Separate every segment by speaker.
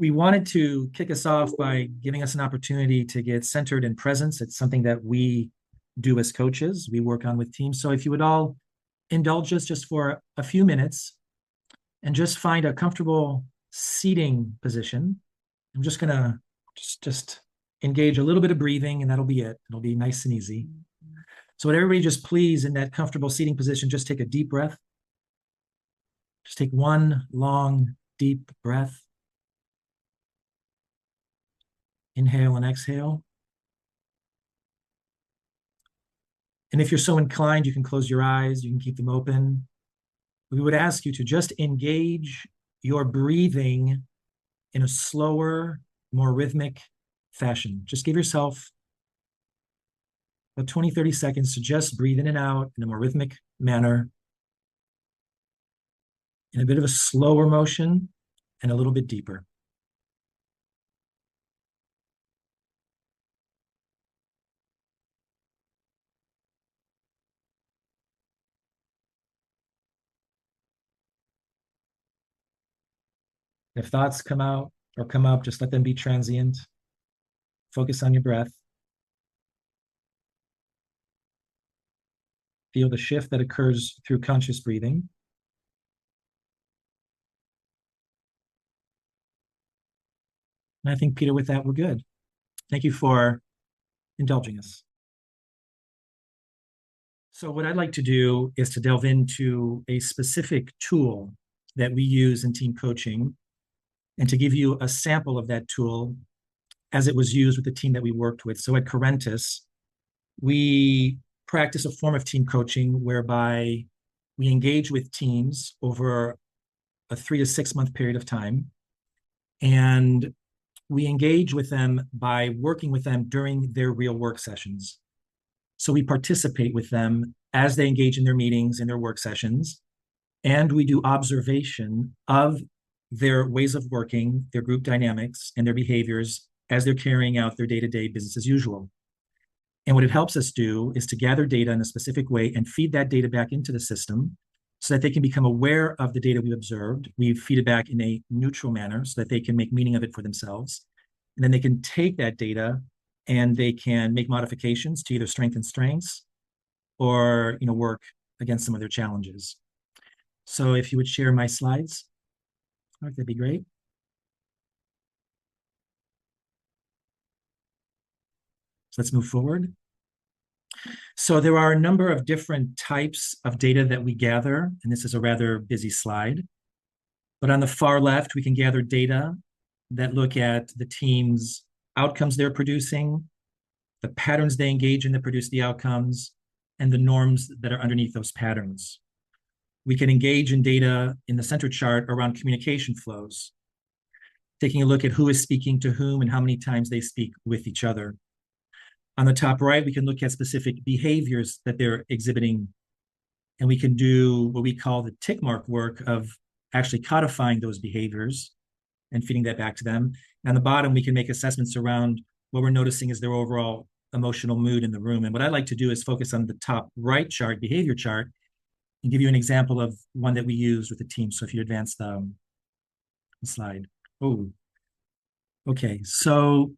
Speaker 1: We wanted to kick us off by giving us an opportunity to get centered in presence. It's something that we do as coaches, we work on with teams. So if you would all indulge us just for a few minutes and just find a comfortable seating position. I'm just gonna just engage a little bit of breathing, and that'll be it. It'll be nice and easy. So would everybody just please, in that comfortable seating position, just take a deep breath. Just take one long, deep breath. Inhale and exhale. And if you're so inclined, you can close your eyes, you can keep them open. We would ask you to just engage your breathing in a slower, more rhythmic fashion. Just give yourself about 20, 30 seconds to just breathe in and out in a more rhythmic manner, in a bit of a slower motion and a little bit deeper. If thoughts come out or come up, just let them be transient. Focus on your breath. Feel the shift that occurs through conscious breathing. And I think, Peter, with that, we're good. Thank you for indulging us. So what I'd like to do is to delve into a specific tool that we use in team coaching and to give you a sample of that tool as it was used with the team that we worked with. So at Correntis, we practice a form of team coaching whereby we engage with teams over a 3 to 6 month period of time. And we engage with them by working with them during their real work sessions. So we participate with them as they engage in their meetings, in their work sessions, and we do observation of their ways of working, their group dynamics, and their behaviors as they're carrying out their day-to-day business as usual. And what it helps us do is to gather data in a specific way and feed that data back into the system so that they can become aware of the data we observed. We feed it back in a neutral manner so that they can make meaning of it for themselves. And then they can take that data and they can make modifications to either strengthen strengths or work against some of their challenges. So if you would share my slides, that'd be great. So let's move forward. So there are a number of different types of data that we gather, and this is a rather busy slide. But on the far left, we can gather data that look at the team's outcomes they're producing, the patterns they engage in that produce the outcomes, and the norms that are underneath those patterns. We can engage in data in the center chart around communication flows, taking a look at who is speaking to whom and how many times they speak with each other. On the top right, we can look at specific behaviors that they're exhibiting, and we can do what we call the tick mark work of actually codifying those behaviors and feeding that back to them. And on the bottom, we can make assessments around what we're noticing is their overall emotional mood in the room. And what I'd like to do is focus on the top right chart, behavior chart, and give you an example of one that we use with the team. So if you advance the slide. Oh, okay. So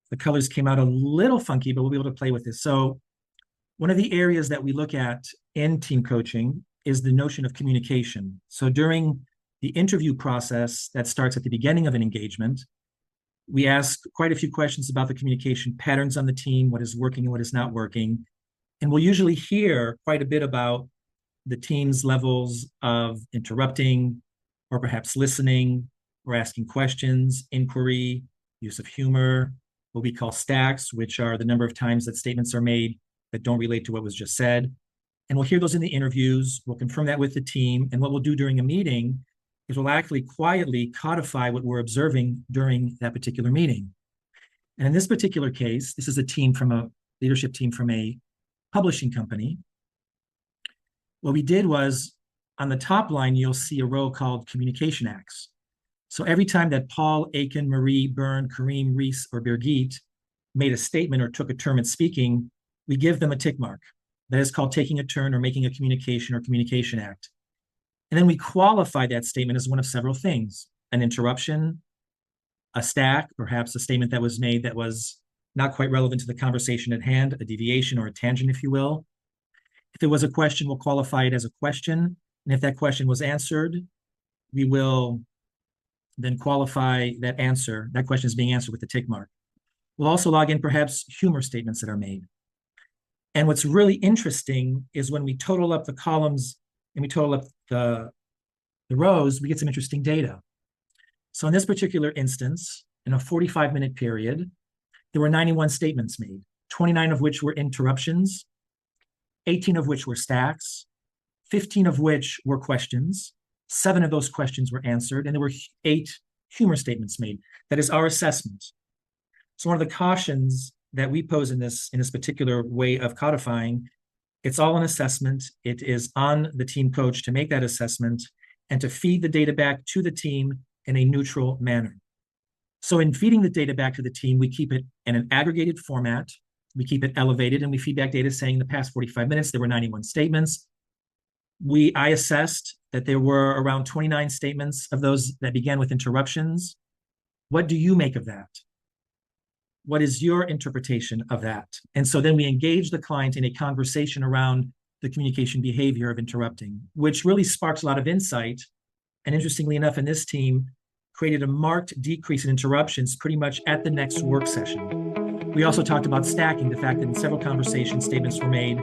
Speaker 1: the colors came out a little funky, but we'll be able to play with this. So one of the areas that we look at in team coaching is the notion of communication. So during the interview process that starts at the beginning of an engagement, we ask quite a few questions about the communication patterns on the team, what is working and what is not working. And we'll usually hear quite a bit about the team's levels of interrupting or perhaps listening or asking questions, inquiry, use of humor, what we call stacks, which are the number of times that statements are made that don't relate to what was just said. And we'll hear those in the interviews. We'll confirm that with the team. And what we'll do during a meeting is we'll actually quietly codify what we're observing during that particular meeting. And in this particular case, this is a leadership team from a publishing company. What we did was, on the top line, you'll see a row called communication acts. So every time that Paul, Aiken, Marie, Byrne, Kareem, Reese, or Birgit made a statement or took a term in speaking, we give them a tick mark. That is called taking a turn or making a communication or communication act. And then we qualify that statement as one of several things: an interruption, a stack, perhaps a statement that was made that was not quite relevant to the conversation at hand, a deviation or a tangent, if you will. If it was a question, we'll qualify it as a question. And if that question was answered, we will then qualify that answer. That question is being answered with the tick mark. We'll also log in perhaps humor statements that are made. And what's really interesting is when we total up the columns and we total up the rows, we get some interesting data. So in this particular instance, in a 45-minute period, there were 91 statements made, 29 of which were interruptions, 18 of which were stacks, 15 of which were questions, 7 of those questions were answered, and there were 8 humor statements made. That is our assessment. So one of the cautions that we pose in this particular way of codifying, it's all an assessment. It is on the team coach to make that assessment and to feed the data back to the team in a neutral manner. So in feeding the data back to the team, we keep it in an aggregated format, we keep it elevated, and we feed back data saying in the past 45 minutes, there were 91 statements. I assessed that there were around 29 statements of those that began with interruptions. What do you make of that? What is your interpretation of that? And so then we engage the client in a conversation around the communication behavior of interrupting, which really sparks a lot of insight. And interestingly enough, in this team, created a marked decrease in interruptions pretty much at the next work session. We also talked about stacking, the fact that in several conversations, statements were made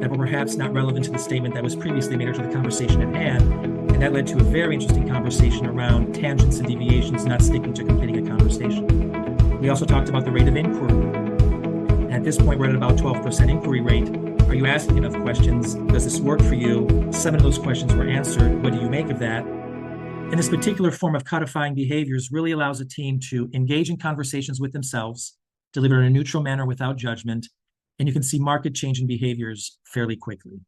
Speaker 1: that were perhaps not relevant to the statement that was previously made or to the conversation at hand. And that led to a very interesting conversation around tangents and deviations not sticking to completing a conversation. We also talked about the rate of inquiry. And at this point, we're at about 12% inquiry rate. Are you asking enough questions? Does this work for you? 7 of those questions were answered. What do you make of that? And this particular form of codifying behaviors really allows a team to engage in conversations with themselves, deliver in a neutral manner without judgment, and you can see marked change in behaviors fairly quickly.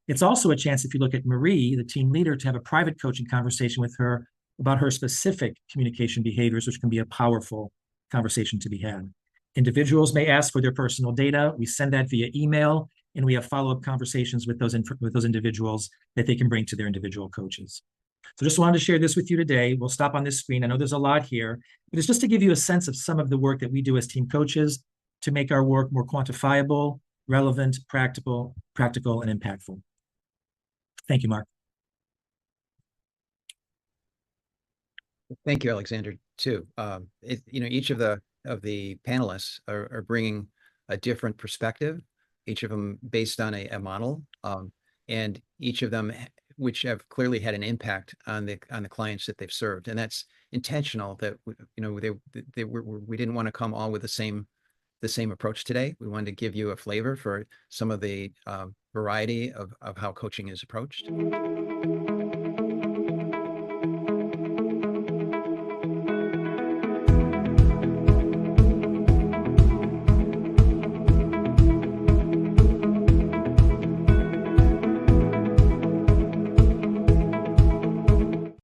Speaker 1: It's also a chance, if you look at Marie, the team leader, to have a private coaching conversation with her about her specific communication behaviors, which can be a powerful conversation to be had. Individuals may ask for their personal data. We send that via email, and we have follow-up conversations with those individuals that they can bring to their individual coaches. So just wanted to share this with you today. We'll stop on this screen. I know there's a lot here, but it's just to give you a sense of some of the work that we do as team coaches to make our work more quantifiable, relevant, practical, and impactful. Thank you, Mark.
Speaker 2: Thank you, Alexander, too. Each of the panelists are bringing a different perspective, each of them based on a model, and each of them which have clearly had an impact on the clients that they've served, and that's intentional. That we didn't want to come all with the same approach today. We wanted to give you a flavor for some of the variety of how coaching is approached.